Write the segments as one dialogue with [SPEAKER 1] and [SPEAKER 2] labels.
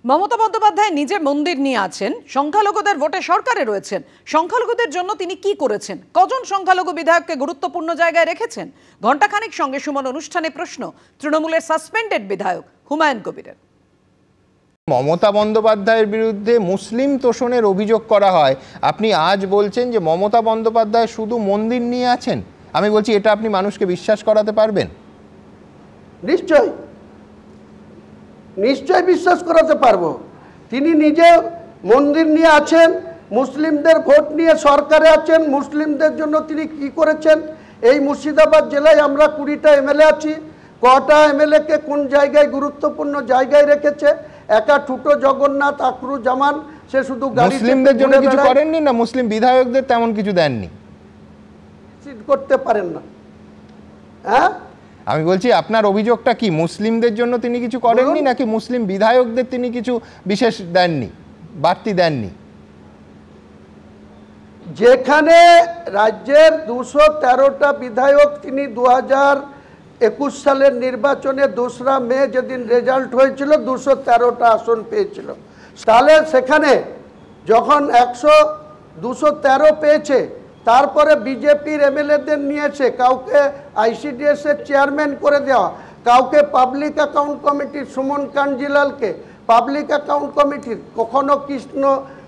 [SPEAKER 1] মমতা বন্দ্যোপাধ্যায় নিজে মন্দির নিয়ে আছেন, সংখ্যালঘুদের ভোটে সরকারে রয়েছেন। সংখ্যালঘুদের জন্য তিনি কি করেছেন? কজন সংখ্যালঘু বিধায়ককে গুরুত্বপূর্ণ জায়গায় রেখেছেন? ঘণ্টাখানেক সঙ্গে সুমন অনুষ্ঠানে প্রশ্ন তৃণমূলের সাসপেন্ডেড বিধায়ক হুমায়ুন কবিরের।
[SPEAKER 2] মমতা বন্দ্যোপাধ্যায়ের বিরুদ্ধে মুসলিম তোষণের অভিযোগ করা হয়, আপনি আজ বলছেন যে মমতা বন্দ্যোপাধ্যায় শুধু মন্দির নিয়ে আছেন। আমি বলছি এটা আপনি মানুষকে বিশ্বাস করাতে পারবেন?
[SPEAKER 3] নিশ্চয় নিশ্চয় বিশ্বাস করাতে পারবো। তিনি নিজে মন্দির নিয়ে আছেন, মুসলিমদের ভোট নিয়ে সরকারে আছেন। মুসলিমদের জন্য তিনি কি করেছেন? এই মুর্শিদাবাদ জেলায় আমরা 20টা এমএলএ আছি। কটা এমএলএকে কোন জায়গায় গুরুত্বপূর্ণ জায়গায় রেখেছে? একা ঠুটো জগন্নাথ আকরু জামান সে শুধু
[SPEAKER 2] মুসলিমদের জন্য কিছু করেননি না? মুসলিম বিধায়কদের তেমন কিছু দেননি?
[SPEAKER 3] করতে পারেন না। হ্যাঁ,
[SPEAKER 2] আমি বলছি আপনার অভিযোগটা কি? মুসলিমদের জন্য তিনি কিছু করেননি নাকি মুসলিম বিধায়কদের তিনি কিছু বিশেষ দেননি, বাড়তি দেননি?
[SPEAKER 3] যেখানে রাজ্যের 213টা বিধায়ক তিনি 2021 সালের নির্বাচনে 2রা মে যেদিন রেজাল্ট হয়েছিল 213টা আসন পেয়েছিল, তাহলে সেখানে যখন 213 পেয়েছে, তারপরে বিজেপির এমএলএদের নিয়েছে, কাউকে আইসিডিএস এর চেয়ারম্যান করে দেওয়া, কাউকে পাবলিক অ্যাকাউন্ট কমিটির সুমন কাঞ্জিলালকে পাবলিক অ্যাকাউন্ট কমিটির, কখনো কৃষ্ণ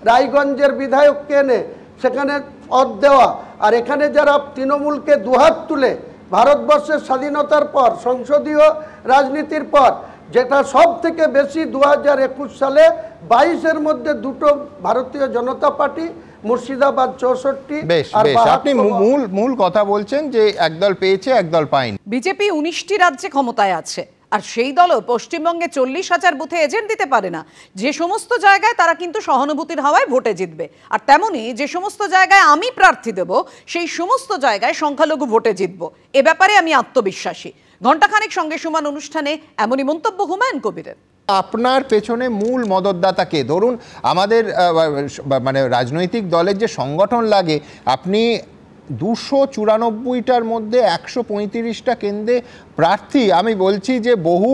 [SPEAKER 3] রায়গঞ্জের বিধায়ককে এনে সেখানে পদ দেওয়া। আর এখানে যারা তৃণমূলকে দুহাত তুলে ভারতবর্ষের স্বাধীনতার পর সংসদীয় রাজনীতির পর যেটা সব থেকে বেশি 2021 সালে 22-এর মধ্যে দুটো ভারতীয় জনতা পার্টি, মুর্শিদাবাদ 64।
[SPEAKER 2] আপনি মূল কথা বলছেন যে একদল পেয়েছে একদল পায়নি।
[SPEAKER 1] বিজেপি 19টি রাজ্যে ক্ষমতায় আছে, আর সেই দলও পশ্চিমবঙ্গে 40,000 বুথে এজেন্ট দিতে পারে না। যে সমস্ত জায়গায় তারা কিন্তু সহানুভূতির হাওয়ায় ভোটে জিতবে, আর তেমনি যে সমস্ত জায়গায় আমি প্রার্থী দেব সেই সমস্ত জায়গায় সংখ্যালঘু ভোটে জিতব। এ ব্যাপারে আমি আত্মবিশ্বাসী। ঘণ্টাখানেক সঙ্গে সুমন অনুষ্ঠানে এমনই মন্তব্য হুমায়ুন কবিরের।
[SPEAKER 2] আপনার পেছনে মূল মদতদাতাকে ধরুন, আমাদের মানে রাজনৈতিক দলের যে সংগঠন লাগে, আপনি 294টার মধ্যে 135টা কেন্দ্রে প্রার্থী। আমি বলছি যে বহু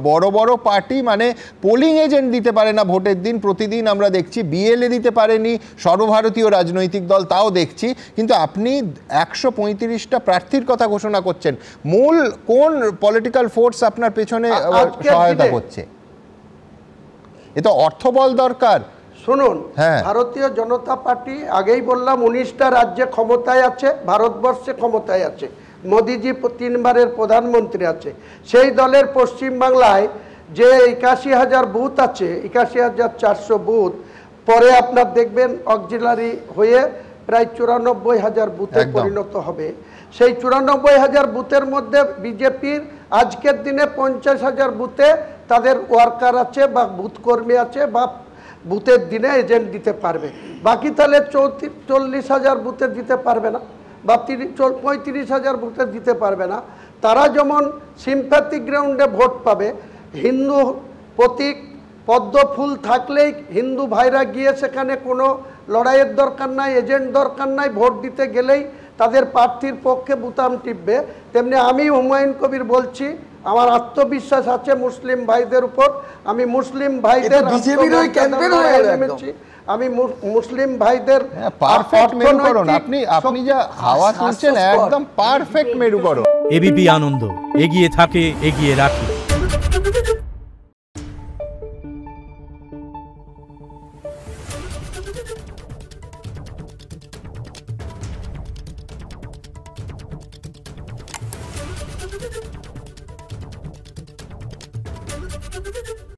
[SPEAKER 2] বড় বড় পার্টি মানে পোলিং এজেন্ট দিতে পারে না ভোটের দিন। প্রতিদিন আমরা দেখছি বিএলএ দিতে পারেনি সর্বভারতীয় রাজনৈতিক দল, তাও দেখছি। কিন্তু আপনি 135টা প্রার্থীর কথা ঘোষণা করছেন। মূল কোন পলিটিক্যাল ফোর্স আপনার পেছনে সহায়তা করছে? এ তো অর্থবল দরকার।
[SPEAKER 3] শুনুন, ভারতীয় জনতা পার্টি আগেই বললাম 19টা রাজ্যে ক্ষমতায় আছে, ভারতবর্ষে ক্ষমতায় আছে। মোদিজি 3বারের প্রধানমন্ত্রী আছে। সেই দলের পশ্চিমবাংলায় যে 81,000 বুথ আছে, 81,400 বুথ, পরে আপনার দেখবেন অক্সিলারি হয়ে প্রায় 94,000 বুথে পরিণত হবে। সেই 94,000 বুথের মধ্যে বিজেপির আজকের দিনে 50,000 বুথে তাদের ওয়ার্কার আছে বা বুথ কর্মী আছে বা বুথের দিনে এজেন্ট দিতে পারবে। বাকি তাহলে 40,000 বুথে দিতে পারবে না বা 35,000 বুথে দিতে পারবে না। তারা যেমন সিম্প্যাথি গ্রাউন্ডে ভোট পাবে, হিন্দু প্রতীক পদ্ম ফুল থাকলেই হিন্দু ভাইরা গিয়ে সেখানে কোনো লড়াইয়ের দরকার নাই, এজেন্ট দরকার নাই, ভোট দিতে গেলেই তাদের প্রার্থীর পক্ষে বুতাম টিপবে। তেমনি আমি হুমায়ুন কবির বলছি, আমার আত্মবিশ্বাস আছে মুসলিম ভাইদের উপর। আমি মুসলিম ভাইদের আমি মুসলিম ভাইদের
[SPEAKER 2] পারফেক্ট মেরুকরণ। আপনি যা হাওয়া তুলছেন একদম পারফেক্ট মেরুকরণ।
[SPEAKER 4] এবিপি আনন্দ এগিয়ে থাকে, এগিয়ে রাখে।
[SPEAKER 5] Thank you.